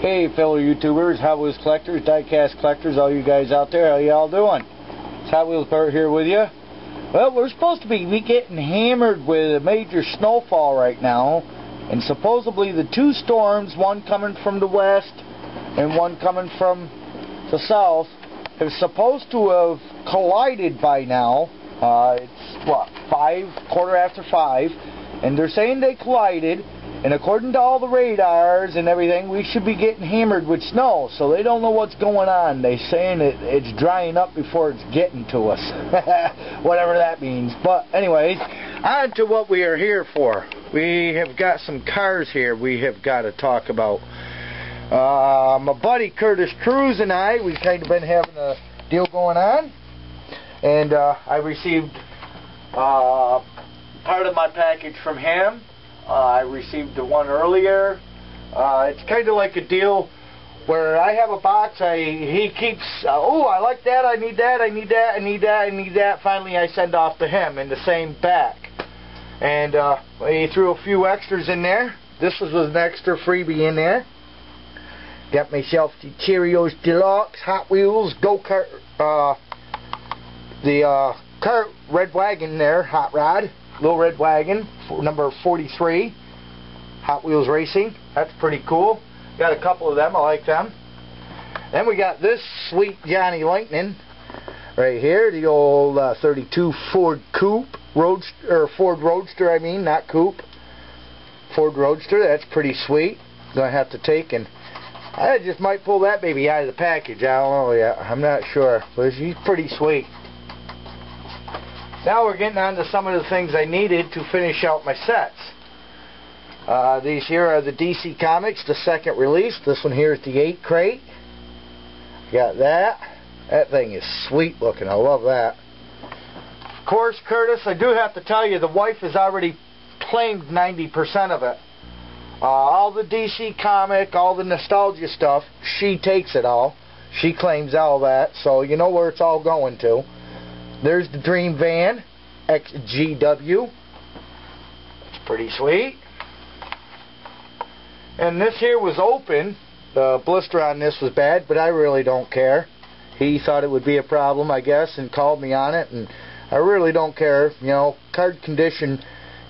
Hey fellow YouTubers, Hot Wheels collectors, diecast collectors, all you guys out there, how y'all doing? It's Hot Wheels Bert here with you. Well, we're supposed to be getting hammered with a major snowfall right now, and supposedly the two storms, one coming from the west and one coming from the south, are supposed to have collided by now. It's what, 5:15, and they're saying they collided. And according to all the radars and everything, we should be getting hammered with snow. So they don't know what's going on. They're saying it's drying up before it's getting to us. Whatever that means. But anyways, on to what we are here for. We have got some cars here we have got to talk about. My buddy KURTIS CRUZ and I, we've kind of been having a deal going on. And I received part of my package from him. I received the one earlier. It's kind of like a deal where I have a box. He keeps, oh, I like that, I need that, I need that, I need that, I need that. Finally, I send off to him in the same pack. And he threw a few extras in there. This was an extra freebie in there. Got myself the Cheerios Deluxe Hot Wheels Go-Kart, the kart red wagon there, hot rod. Little red wagon, number 43, Hot Wheels Racing. That's pretty cool. Got a couple of them. I like them. Then we got this sweet Johnny Lightning right here, the old 32 Ford Coupe Roadster, or Ford Roadster. I mean, not Coupe. Ford Roadster. That's pretty sweet. Gonna have to take, and I just might pull that baby out of the package. I don't know yet. I'm not sure, but she's pretty sweet. Now we're getting on to some of the things I needed to finish out my sets. These here are the DC Comics, the second release. This one here is the 8 crate. Got that. That thing is sweet looking. I love that. Of course, KURTIS, I do have to tell you, the wife has already claimed 90% of it. All the DC Comic, all the nostalgia stuff, she takes it all. She claims all that, so you know where it's all going to. There's the Dream Van XGW. It's pretty sweet. And this here was open. The blister on this was bad, but I really don't care. He thought it would be a problem, I guess, and called me on it, and I really don't care. You know, card condition,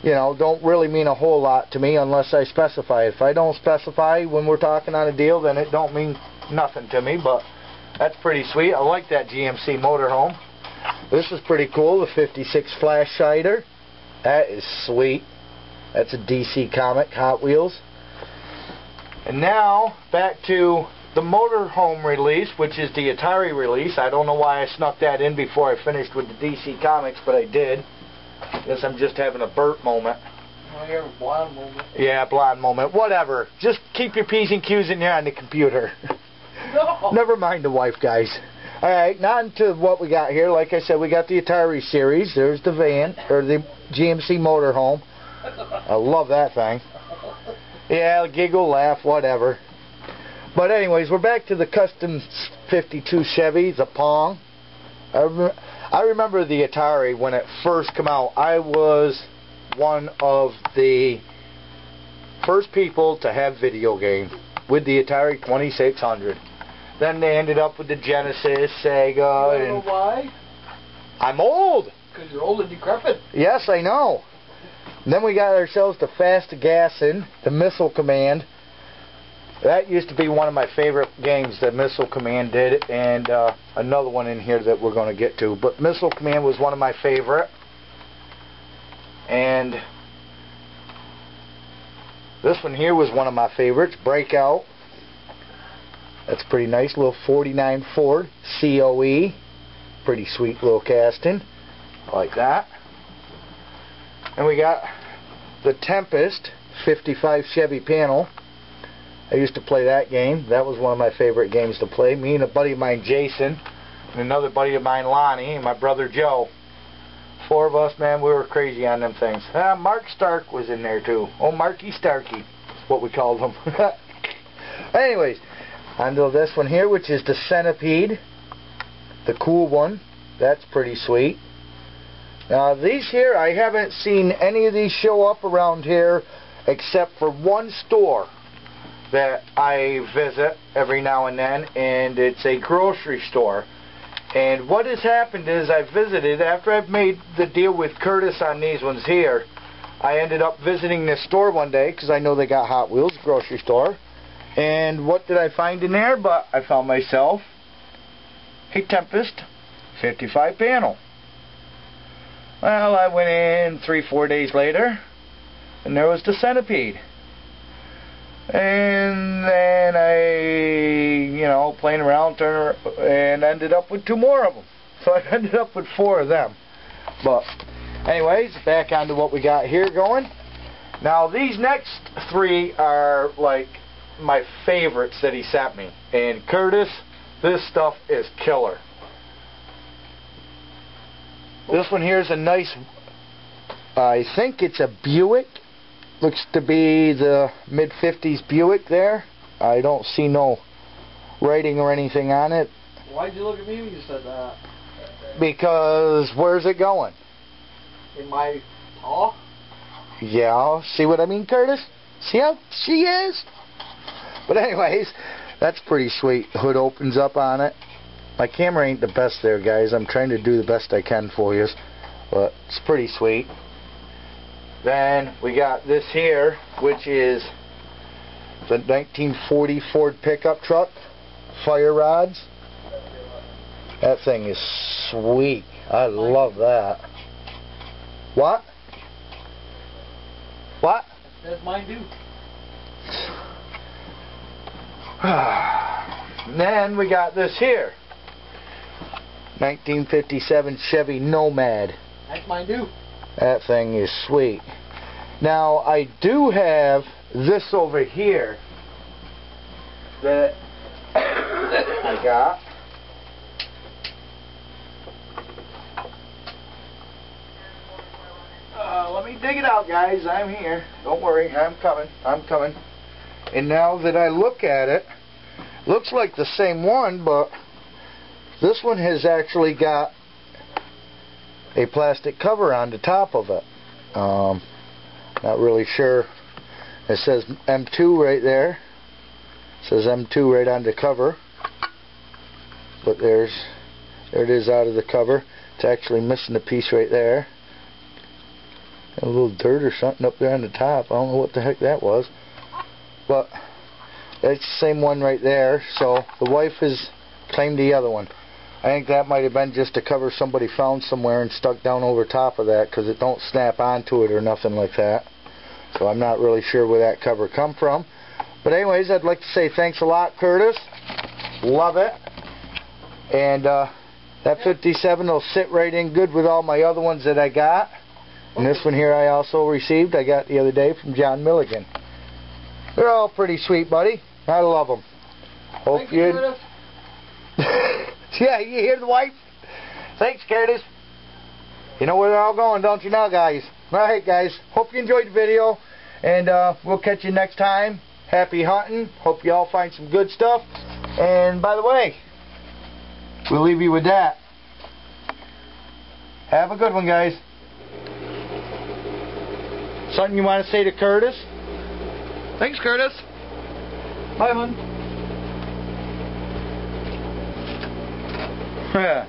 you know, don't really mean a whole lot to me unless I specify it. If I don't specify when we're talking on a deal, then it don't mean nothing to me, but that's pretty sweet. I like that GMC motorhome. This is pretty cool, the 56 Flash Cider. That is sweet. That's a DC Comic, Hot Wheels. And now, back to the motorhome release, which is the Atari release. I don't know why I snuck that in before I finished with the DC Comics, but I did. Guess I'm just having a Bert moment. Oh, you're a blonde moment. Yeah, blonde moment. Whatever. Just keep your P's and Q's in there on the computer. No. Never mind the wife, guys. Alright, now into what we got here. Like I said, we got the Atari series. There's the van, or the GMC motorhome. I love that thing. Yeah, giggle, laugh, whatever. But anyways, we're back to the custom 52 Chevy, the Pong. I remember the Atari when it first came out. I was one of the first people to have video game with the Atari 2600. Then they ended up with the Genesis, Sega, You know why? I'm old. Because you're old and decrepit. Yes, I know. And then we got ourselves the Fast Gassing, the Missile Command. That used to be one of my favorite games that Missile Command did, and another one in here that we're going to get to. But Missile Command was one of my favorite. And this one here was one of my favorites, Breakout. That's pretty nice, little 49 Ford COE. Pretty sweet little casting. I like that. And we got the Tempest 55 Chevy panel. I used to play that game. That was one of my favorite games to play. Me and a buddy of mine, Jason, and another buddy of mine, Lonnie, and my brother Joe. 4 of us, man, we were crazy on them things. Mark Stark was in there too. Oh, Marky Starky is what we called him. Anyways, onto this one here, which is the Centipede, the cool one. That's pretty sweet. Now these here, I haven't seen any of these show up around here except for one store. that I visit every now and then, and it's a grocery store. And what has happened is I've visited, after I've made the deal with Curtis on these ones here, I ended up visiting this store one day because I know they got Hot Wheels, grocery store. And what did I find in there? But I found myself a Tempest 55 panel. Well, I went in 3-4 days later, and there was the Centipede. And then I, playing around, and ended up with 2 more of them. So I ended up with 4 of them. But anyways, back onto what we got here going. Now these next 3 are like my favorites that he sent me. And Curtis, this stuff is killer. This one here is a nice, I think it's a Buick. Looks to be the mid-50s Buick there. I don't see no writing or anything on it. Why'd you look at me when you said that? Because where's it going? In my talk? Yeah, see what I mean, Curtis? See how she is? But anyways, that's pretty sweet. Hood opens up on it. My camera ain't the best there, guys. I'm trying to do the best I can for you, but it's pretty sweet. Then we got this here, which is the 1940 Ford pickup truck, fire rods. That thing is sweet. I love that. What? What? That's mine too. Then we got this here, 1957 Chevy Nomad. That's mine too. That thing is sweet. Now I do have this over here that I got. Let me dig it out, guys. I'm here. Don't worry. I'm coming. I'm coming. And now that I look at it, looks like the same one, but this one has actually got a plastic cover on the top of it. Not really sure. It says M2 right there. It says M2 right on the cover. But there it is out of the cover. It's actually missing a piece right there. A little dirt or something up there on the top. I don't know what the heck that was. But it's the same one right there. So the wife has claimed the other one. I think that might have been just a cover somebody found somewhere and stuck down over top of that, because it don't snap onto it or nothing like that. So I'm not really sure where that cover come from. But anyways, I'd like to say thanks a lot, Curtis. Love it. And that 57 will sit right in good with all my other ones that I got. And this one here I also received. I got the other day from John Milligan. They're all pretty sweet, buddy. I love them. Hope you. Yeah, you hear the wife? Thanks, Curtis. You know where they're all going, don't you now, guys? Alright, guys. Hope you enjoyed the video. And we'll catch you next time. Happy hunting. Hope you all find some good stuff. And by the way, we'll leave you with that. Have a good one, guys. Something you want to say to Curtis? Thanks, Curtis. Bye, hon. Yeah.